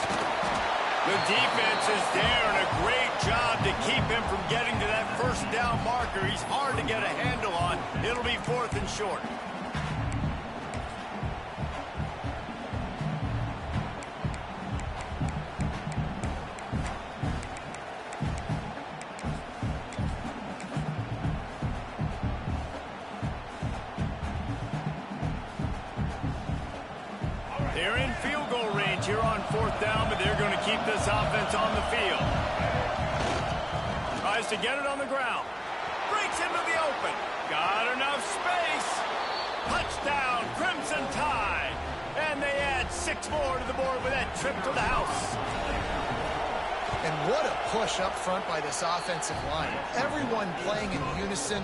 Speaker 1: The defense is there, and a great job to keep him from getting to that first down marker. He's hard to get a handle on. It'll be 4th and short. They're in field goal range here on 4th down, but they're going to keep this offense on the field. Tries to get it on the ground. Breaks into the open. Got enough space. Touchdown, Crimson Tide. And they add 6 more to the board with that trip to the house.
Speaker 2: And what a push up front by this offensive line. Everyone playing in unison,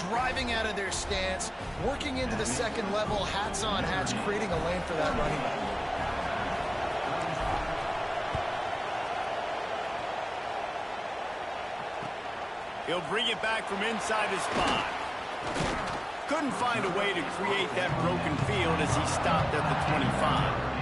Speaker 2: driving out of their stance, working into the second level, hats on hats, creating a lane for that running back.
Speaker 1: He'll bring it back from inside his 5. Couldn't find a way to create that broken field as he stopped at the 25.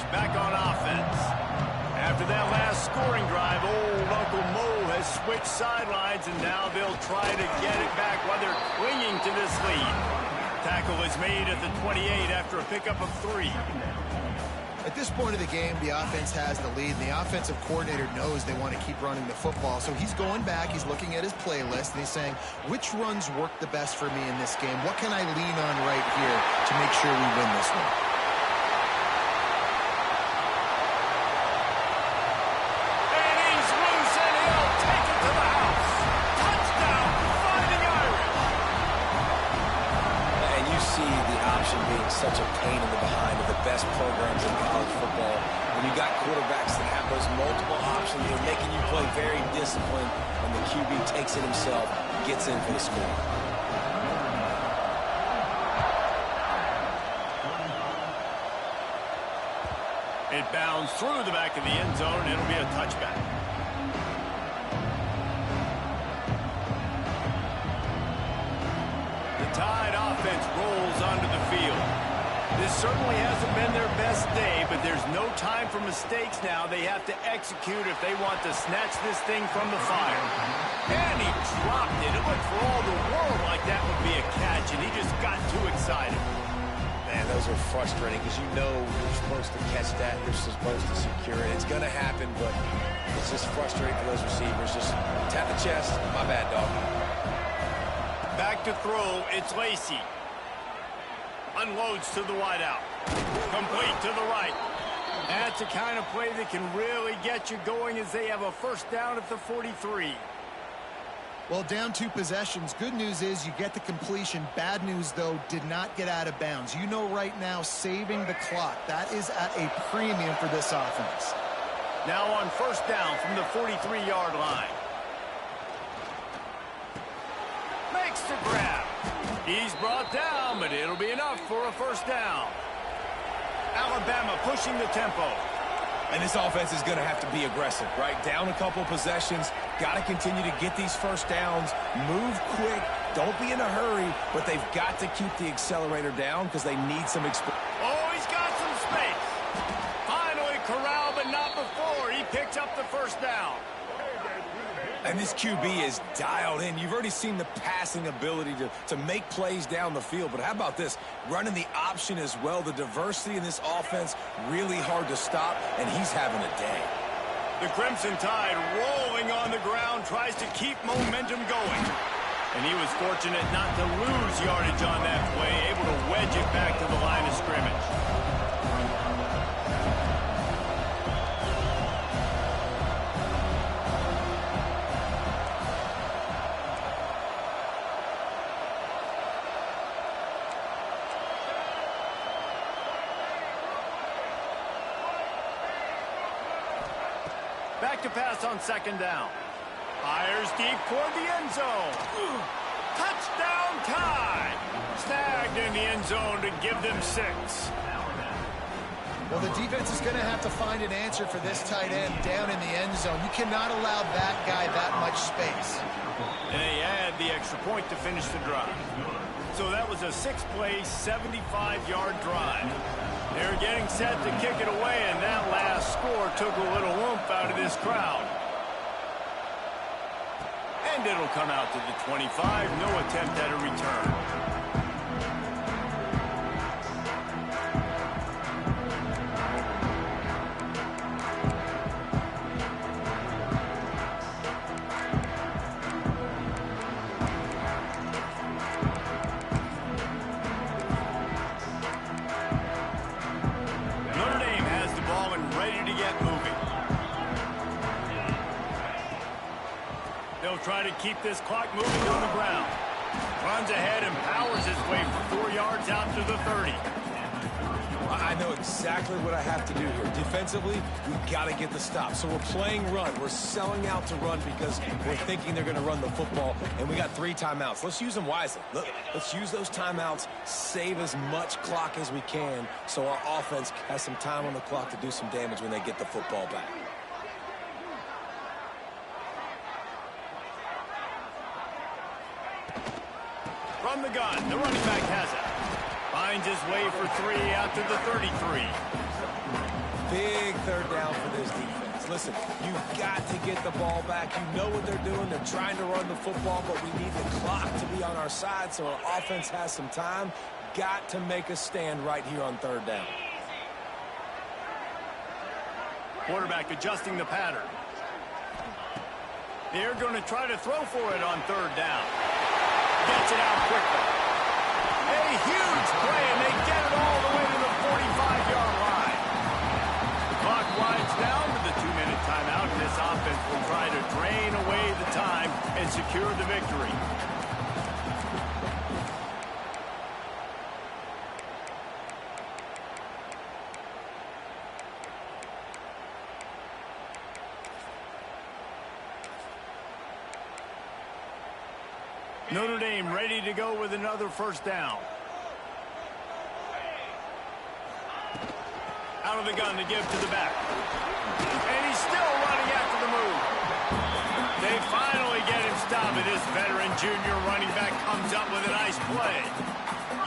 Speaker 1: Back on offense. After that last scoring drive, old Uncle Mo has switched sidelines, and now they'll try to get it back while they're clinging to this lead. Tackle is made at the 28 after a pickup of 3.
Speaker 2: At this point of the game, the offense has the lead, and the offensive coordinator knows they want to keep running the football. So he's going back, he's looking at his playlist, and he's saying, which runs work the best for me in this game? What can I lean on right here to make sure we win this one?
Speaker 3: Such a pain in the behind of the best programs in college football. When you got quarterbacks that have those multiple options, they're making you play very disciplined, and the QB takes it himself, gets in for the score.
Speaker 1: It bounds through the back of the end zone, and it'll be a touchback. The Tide offense rolls onto the field. This certainly hasn't been their best day, but there's no time for mistakes now. They have to execute if they want to snatch this thing from the fire. And he dropped it. It looked for all the world like that would be a catch, and he just got too excited.
Speaker 3: Man, those are frustrating because you know you're supposed to catch that. You're supposed to secure it. It's going to happen, but it's just frustrating for those receivers. Just tap the chest. My bad, dog.
Speaker 1: Back to throw. It's Lacey. Unloads to the wideout. Complete to the right. That's the kind of play that can really get you going as they have a first down at the 43.
Speaker 2: Well, down 2 possessions. Good news is you get the completion. Bad news, though, did not get out of bounds. You know right now, saving the clock. That is at a premium for this offense.
Speaker 1: Now on first down from the 43-yard line. Makes the grab. He's brought down, but it'll be enough for a first down. Alabama pushing the tempo.
Speaker 3: And this offense is going to have to be aggressive, right? Down a couple possessions. Got to continue to get these first downs. Move quick. Don't be in a hurry, but they've got to keep the accelerator down because they need some experience.
Speaker 1: Oh, he's got some space. Finally corralled, but not before. He picks up the first down.
Speaker 3: And this QB is dialed in. You've already seen the passing ability to make plays down the field. But how about this? Running the option as well. The diversity in this offense, really hard to stop, and he's having a day.
Speaker 1: The Crimson Tide rolling on the ground, tries to keep momentum going. And he was fortunate not to lose yardage on that play, able to wedge it back to the line of scrimmage. Back to pass on second down. Fires deep toward the end zone. Touchdown Tide. Snagged in the end zone to give them 6.
Speaker 2: Well, the defense is going to have to find an answer for this tight end down in the end zone. You cannot allow that guy that much space.
Speaker 1: And they add the extra point to finish the drive. So that was a 6-play, 75-yard drive. They're getting set to kick it away, and that last score took a little oomph out of this crowd. And it'll come out to the 25. No attempt at a return. Try to keep this clock moving on the ground. Runs ahead and powers his way for 4 yards out to the 30.
Speaker 3: I know exactly what I have to do here. Defensively, we've got to get the stop. So we're playing run. We're selling out to run because we're thinking they're going to run the football, and we got 3 timeouts. Let's use them wisely. Look, let's use those timeouts, save as much clock as we can so our offense has some time on the clock to do some damage when they get the football back.
Speaker 1: From the gun, the running back has it. Finds his way for 3 out to the 33.
Speaker 3: Big third down for this defense. Listen, you've got to get the ball back. You know what they're doing. They're trying to run the football, but we need the clock to be on our side so our offense has some time. Got to make a stand right here on third down.
Speaker 1: Quarterback adjusting the pattern. They're going to try to throw for it on third down. Gets it out quickly. A huge play, and they get it all the way to the 45-yard line. The clock winds down to the 2-minute timeout, and this offense will try to drain away the time and secure the victory. Notre Dame ready to go with another first down. Out of the gun to give to the back. And he's still running after the move. They finally get him stopped, and this veteran junior running back comes up with a nice play.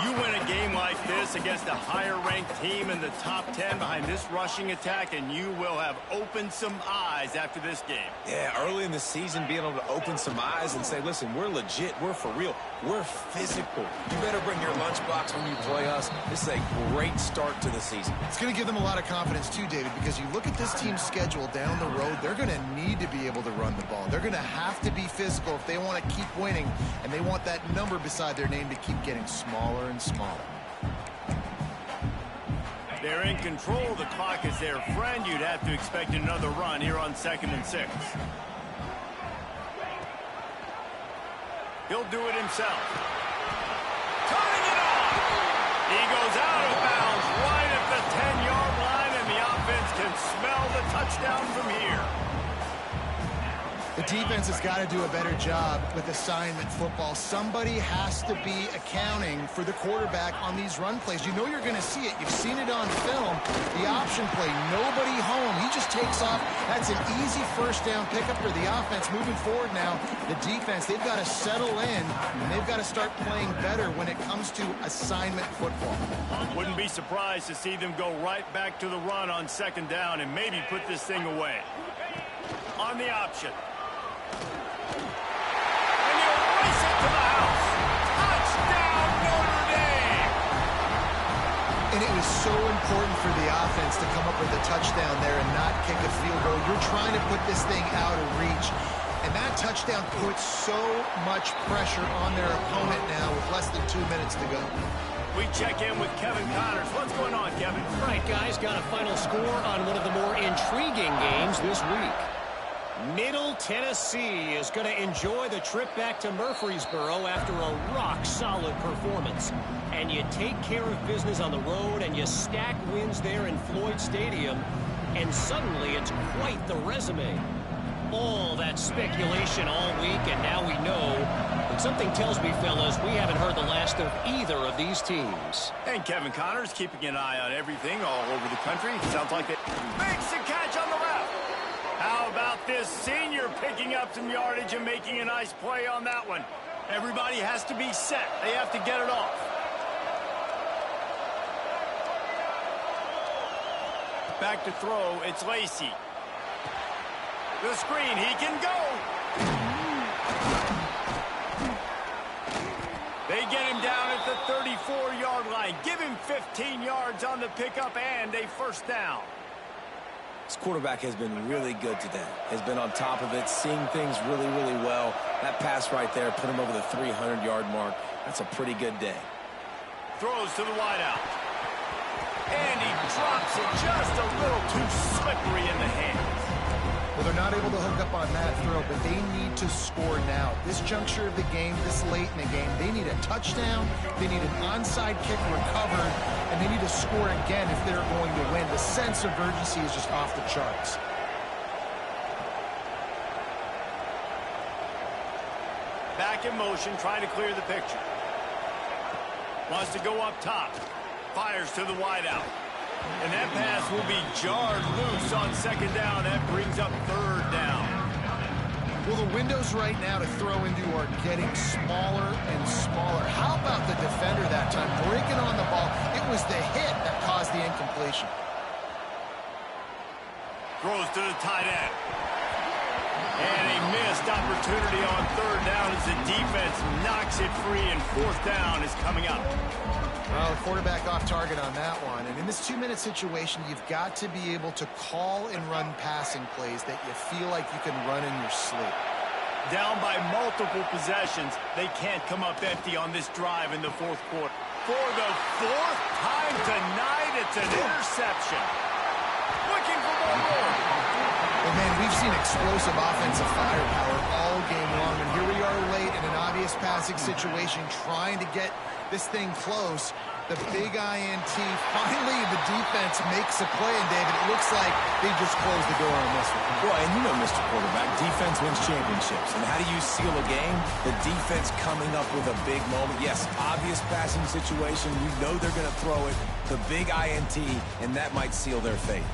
Speaker 1: You win a game like this against a higher-ranked team in the top 10 behind this rushing attack, and you will have opened some eyes after this game.
Speaker 3: Yeah, early in the season, being able to open some eyes and say, listen, we're legit, we're for real, we're physical. You better bring your lunchbox when you play us. This is a great start to the season.
Speaker 2: It's going to give them a lot of confidence too, David, because you look at this team's schedule down the road, they're going to need to be able to run the ball. They're going to have to be physical if they want to keep winning, and they want that number beside their name to keep getting smaller and smaller.
Speaker 1: They're in control. The clock is their friend. You'd have to expect another run here on 2nd and 6. He'll do it himself. Turning it on. He goes out of bounds right at the 10-yard line, and the offense can smell the touchdown from here.
Speaker 2: The defense has got to do a better job with assignment football. Somebody has to be accounting for the quarterback on these run plays. You know you're going to see it. You've seen it on film. The option play, nobody home. He just takes off. That's an easy first down pickup for the offense. Moving forward now, the defense, they've got to settle in, and they've got to start playing better when it comes to assignment football.
Speaker 1: Wouldn't be surprised to see them go right back to the run on 2nd down and maybe put this thing away. On the option.
Speaker 2: And it was so important for the offense to come up with a touchdown there and not kick a field goal. you're trying to put this thing out of reach. And that touchdown puts so much pressure on their opponent now with less than 2 minutes to go.
Speaker 1: We check in with Kevin Connors. What's going on, Kevin?
Speaker 4: All right, guys, got a final score on one of the more intriguing games this week. Middle Tennessee is going to enjoy the trip back to Murfreesboro after a rock-solid performance. And you take care of business on the road and you stack wins there in Floyd Stadium, and suddenly it's quite the resume. All that speculation all week, and now we know. And something tells me, fellas, we haven't heard the last of either of these teams.
Speaker 1: And Kevin Connors keeping an eye on everything all over the country. Sounds like it makes a catch on the left. How about this senior picking up some yardage and making a nice play on that one? Everybody has to be set. They have to get it off. Back to throw, it's Lacey. The screen, he can go. They get him down at the 34-yard line. Give him 15 yards on the pickup and a first down.
Speaker 3: This quarterback has been really good today. Has been on top of it, seeing things really, really well. That pass right there put him over the 300-yard mark. That's a pretty good day.
Speaker 1: Throws to the wideout. And he drops it just a little too slippery in the hands.
Speaker 2: Well, they're not able to hook up on that throw, but they need to score now. This juncture of the game, this late in the game, they need a touchdown, they need an onside kick recovered, and they need to score again if they're going to win. The sense of urgency is just off the charts.
Speaker 1: Back in motion, trying to clear the picture. Wants to go up top. Fires to the wideout. And that pass will be jarred loose on second down. That brings up third down.
Speaker 2: Well, the windows right now to throw into are getting smaller and smaller. How about the defender that time? Breaking on the ball. It was the hit that caused the incompletion.
Speaker 1: Throws to the tight end. And a missed opportunity on third down as the defense knocks it free, and fourth down is coming up.
Speaker 2: Well, the quarterback off target on that one. And in this 2-minute situation, you've got to be able to call and run passing plays that you feel like you can run in your sleep.
Speaker 1: Down by multiple possessions, they can't come up empty on this drive in the fourth quarter. For the fourth time tonight, it's an interception. Looking for more.
Speaker 2: Well, man, we've seen explosive offensive firepower all game long, and here we are late in an obvious passing situation trying to get this thing close. The big INT. Finally, the defense makes a play, and David, it looks like they just closed the door on this one.
Speaker 3: Well, and you know, Mr. Quarterback, defense wins championships. And how do you seal a game? The defense coming up with a big moment. Yes, obvious passing situation. You know they're going to throw it. The big INT, and that might seal their fate.